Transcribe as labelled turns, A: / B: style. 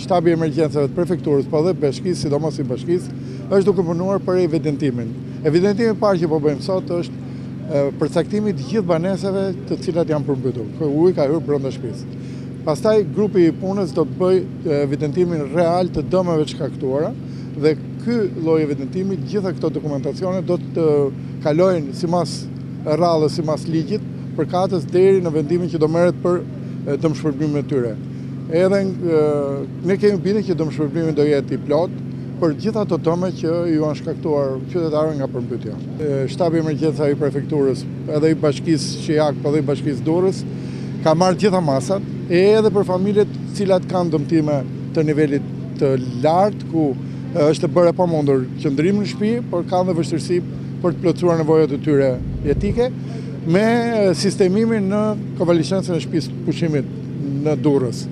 A: shtabi i emergjencave të prefekturës, po dhe bashkisë, sidomos i bashkisë, është duke punuar për evidentimin. Evidentimi i parë që po bëjmë sot është përcaktimi të gjithë banesave të cilat janë përmbytur. Uji ka hyrë brenda shtëpisë. Pastaj grupi i punës do të bëjë evidentimin real të dëmeve të shkaktuara dhe ky lloj evidentimi, gjitha këto dokumentacione do të kalojnë sipas rradhës, sipas ligjit, përkatës deri në vendimin që do merret për dëmshpërblimin e tyre. Edhe ne kemi bindje që dëmshpërblimi do jetë i plot për gjitha ato dëme që ju janë shkaktuar qytetarëve nga përmbytja. Shtabi i emergjencave i prefekturës, edhe i bashkisë Shijak, edhe i bashkisë Durrës, ka marrë gjitha masat, edhe për familjet cilat kanë dëmtime të nivelit të lartë, ku është bërë e pamundur qëndrim në shtëpi, por kanë dhe vështirësi për të plotësuar nevojat e tyre jetike, me sistemimin në konvalescencën e shtëpisë pushimit në Durrës.